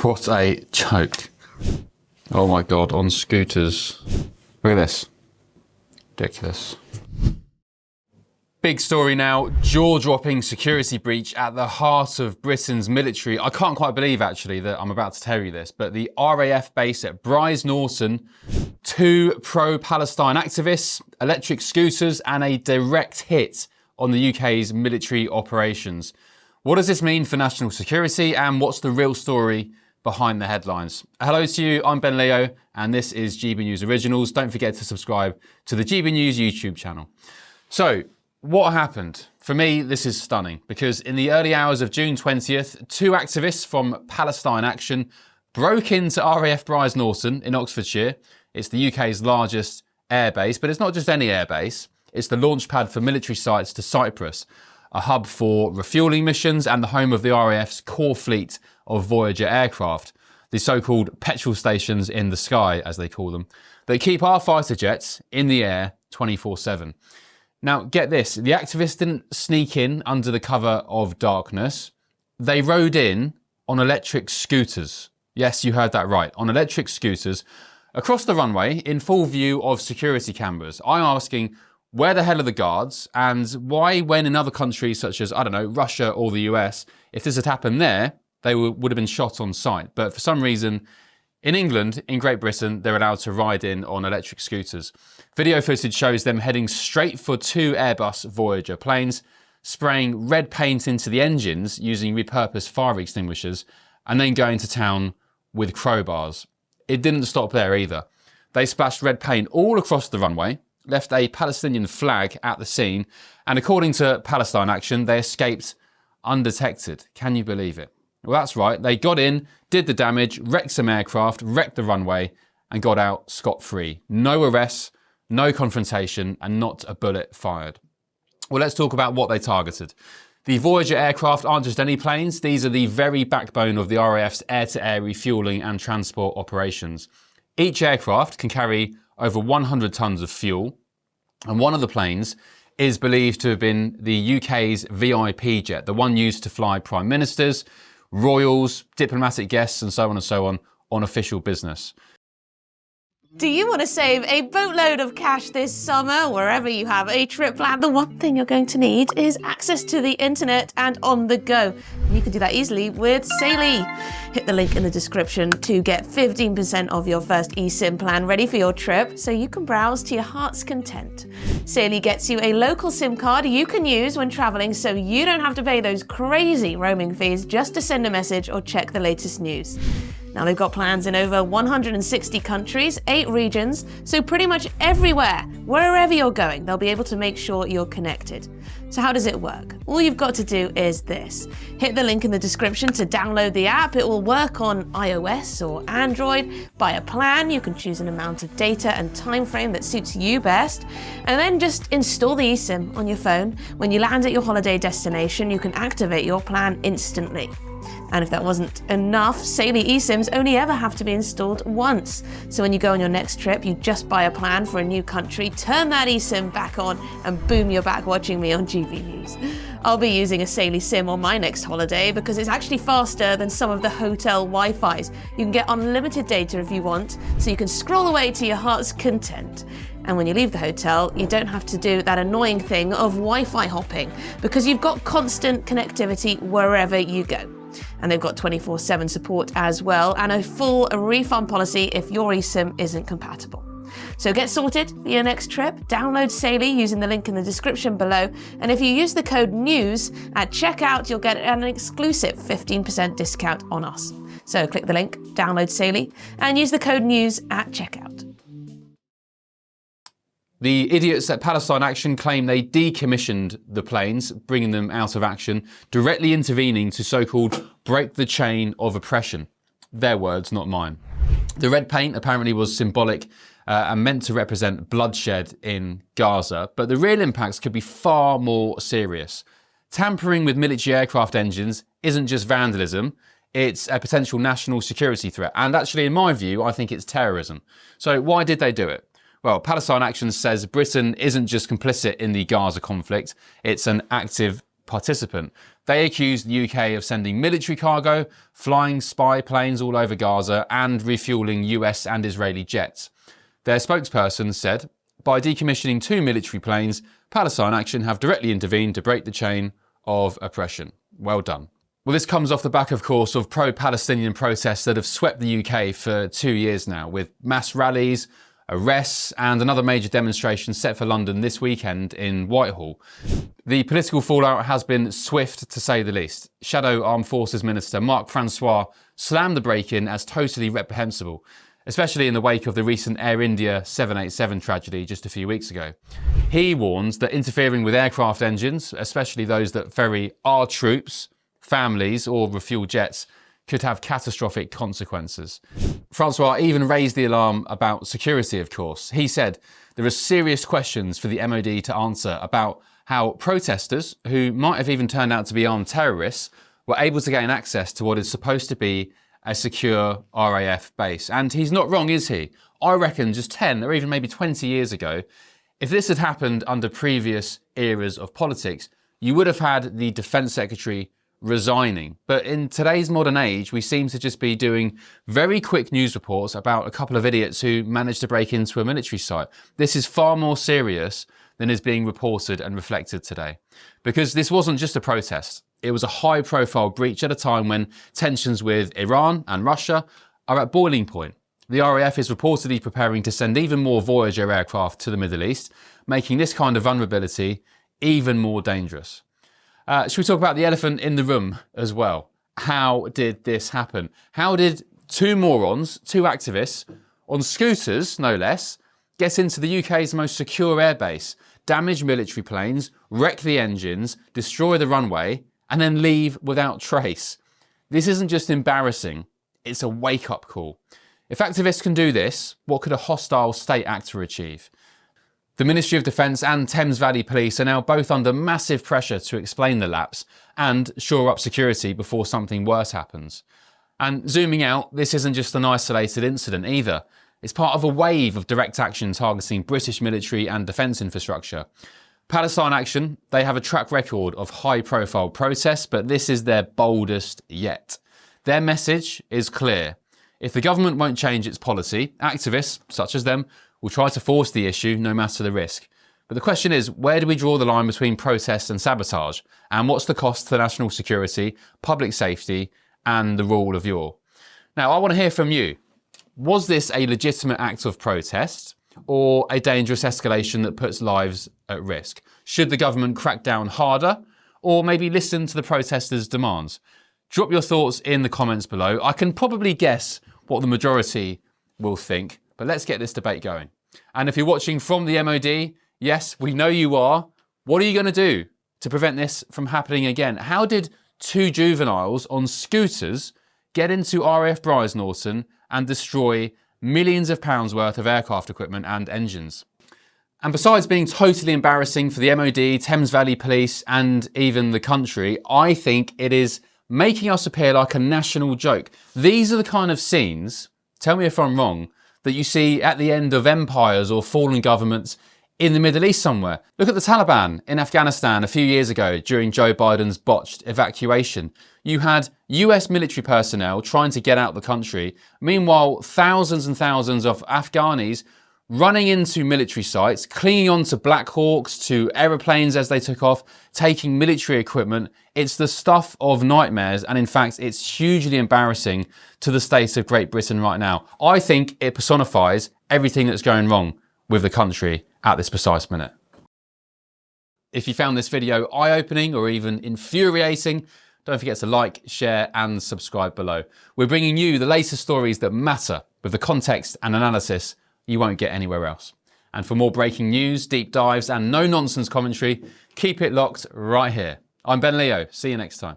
What a joke. Oh my God, on scooters. Look at this. Ridiculous. Big story now, jaw-dropping security breach at the heart of Britain's military. I can't quite believe actually that I'm about to tell you this, but the RAF base at Brize Norton, 2 pro-Palestine activists, electric scooters, and a direct hit on the UK's military operations. What does this mean for national security, and what's the real story behind the headlines? Hello to you, I'm Ben Leo, and this is GB News Originals. Don't forget to subscribe to the GB News YouTube channel. So, what happened? For me, this is stunning, because in the early hours of June 20th, 2 activists from Palestine Action broke into RAF Brize Norton in Oxfordshire. It's the UK's largest airbase, but it's not just any airbase. It's the launch pad for military sites to Cyprus, a hub for refuelling missions and the home of the RAF's core fleet of Voyager aircraft, the so-called petrol stations in the sky, as they call them, that keep our fighter jets in the air 24/7. Now, get this, the activists didn't sneak in under the cover of darkness. They rode in on electric scooters. Yes, you heard that right, on electric scooters across the runway in full view of security cameras. I'm asking, where the hell are the guards? And why, when in other countries such as, I don't know, Russia or the US, if this had happened there, they would have been shot on sight. But for some reason, in England, in Great Britain, they're allowed to ride in on electric scooters. Video footage shows them heading straight for 2 Airbus Voyager planes, spraying red paint into the engines using repurposed fire extinguishers, and then going to town with crowbars. It didn't stop there either. They splashed red paint all across the runway, left a Palestinian flag at the scene, and according to Palestine Action, they escaped undetected. Can you believe it? Well, that's right. They got in, did the damage, wrecked some aircraft, wrecked the runway, and got out scot-free. No arrests, no confrontation, and not a bullet fired. Well, let's talk about what they targeted. The Voyager aircraft aren't just any planes. These are the very backbone of the RAF's air-to-air refuelling and transport operations. Each aircraft can carry over 100 tons of fuel, and one of the planes is believed to have been the UK's VIP jet, the one used to fly prime ministers, royals, diplomatic guests, and so on on official business. Do you want to save a boatload of cash this summer, wherever you have a trip planned? The one thing you're going to need is access to the internet and on the go. And you can do that easily with Saily. Hit the link in the description to get 15% off your first eSIM plan ready for your trip, so you can browse to your heart's content. Saily gets you a local SIM card you can use when traveling, so you don't have to pay those crazy roaming fees just to send a message or check the latest news. Now, they've got plans in over 160 countries, 8 regions, so pretty much everywhere, wherever you're going, they'll be able to make sure you're connected. So how does it work? All you've got to do is this. Hit the link in the description to download the app. It will work on iOS or Android. Buy a plan. You can choose an amount of data and time frame that suits you best. And then just install the eSIM on your phone. When you land at your holiday destination, you can activate your plan instantly. And if that wasn't enough, Saily eSIMs only ever have to be installed once. So when you go on your next trip, you just buy a plan for a new country, turn that eSIM back on, and boom, you're back watching me on GB News. I'll be using a Saily SIM on my next holiday because it's actually faster than some of the hotel Wi-Fis. You can get unlimited data if you want, so you can scroll away to your heart's content. And when you leave the hotel, you don't have to do that annoying thing of Wi-Fi hopping because you've got constant connectivity wherever you go. And they've got 24/7 support as well, and a full refund policy if your eSIM isn't compatible. So get sorted for your next trip. Download Saily using the link in the description below. And if you use the code NEWS at checkout, you'll get an exclusive 15% discount on us. So click the link, download Saily, and use the code NEWS at checkout. The idiots at Palestine Action claim they decommissioned the planes, bringing them out of action, directly intervening to so-called break the chain of oppression. Their words, not mine. The red paint apparently was symbolic and meant to represent bloodshed in Gaza, but the real impacts could be far more serious. Tampering with military aircraft engines isn't just vandalism, it's a potential national security threat. And actually, in my view, I think it's terrorism. So why did they do it? Well, Palestine Action says Britain isn't just complicit in the Gaza conflict, it's an active participant. They accused the UK of sending military cargo, flying spy planes all over Gaza, and refueling US and Israeli jets. Their spokesperson said, by decommissioning 2 military planes, Palestine Action have directly intervened to break the chain of oppression. Well done. Well, this comes off the back, of course, of pro-Palestinian protests that have swept the UK for 2 years now, with mass rallies, arrests, and another major demonstration set for London this weekend in Whitehall. The political fallout has been swift, to say the least. Shadow Armed Forces Minister Mark Francois slammed the break-in as totally reprehensible, especially in the wake of the recent Air India 787 tragedy just a few weeks ago. He warns that interfering with aircraft engines, especially those that ferry our troops, families, or refuel jets, could have catastrophic consequences. Francois even raised the alarm about security, of course. He said there are serious questions for the MOD to answer about how protesters, who might have even turned out to be armed terrorists, were able to gain access to what is supposed to be a secure RAF base. And he's not wrong, is he? I reckon just 10 or even maybe 20 years ago, if this had happened under previous eras of politics, you would have had the Defence Secretary resigning. But in today's modern age, we seem to just be doing very quick news reports about a couple of idiots who managed to break into a military site. This is far more serious than is being reported and reflected today. Because this wasn't just a protest. It was a high-profile breach at a time when tensions with Iran and Russia are at boiling point. The RAF is reportedly preparing to send even more Voyager aircraft to the Middle East, making this kind of vulnerability even more dangerous. Should we talk about the elephant in the room as well? How did this happen? How did 2 morons, 2 activists, on scooters no less, get into the UK's most secure airbase, damage military planes, wreck the engines, destroy the runway, and then leave without trace? This isn't just embarrassing, it's a wake-up call. If activists can do this, what could a hostile state actor achieve? The Ministry of Defence and Thames Valley Police are now both under massive pressure to explain the lapse and shore up security before something worse happens. And zooming out, this isn't just an isolated incident either. It's part of a wave of direct action targeting British military and defence infrastructure. Palestine Action, they have a track record of high-profile protests, but this is their boldest yet. Their message is clear. If the government won't change its policy, activists, such as them, will try to force the issue no matter the risk. But the question is, where do we draw the line between protest and sabotage? And what's the cost to national security, public safety, and the rule of law? Now, I want to hear from you. Was this a legitimate act of protest or a dangerous escalation that puts lives at risk? Should the government crack down harder or maybe listen to the protesters' demands? Drop your thoughts in the comments below. I can probably guess what the majority will think, but let's get this debate going. And if you're watching from the MOD, yes, we know you are. What are you going to do to prevent this from happening again? How did 2 juveniles on scooters get into RAF Brize Norton and destroy millions of pounds worth of aircraft equipment and engines? And besides being totally embarrassing for the MOD, Thames Valley Police, and even the country, I think it is making us appear like a national joke. These are the kind of scenes, tell me if I'm wrong, that you see at the end of empires or fallen governments in the Middle East somewhere. Look at the Taliban in Afghanistan a few years ago during Joe Biden's botched evacuation. You had US military personnel trying to get out the country. Meanwhile, thousands and thousands of Afghanis running into military sites, clinging on to Black Hawks, to aeroplanes as they took off, taking military equipment. It's the stuff of nightmares, and in fact, it's hugely embarrassing to the state of Great Britain right now. I think it personifies everything that's going wrong with the country at this precise minute. If you found this video eye-opening or even infuriating, don't forget to like, share, and subscribe below. We're bringing you the latest stories that matter with the context and analysis you won't get anywhere else. And for more breaking news, deep dives, and no-nonsense commentary, keep it locked right here. I'm Ben Leo. See you next time.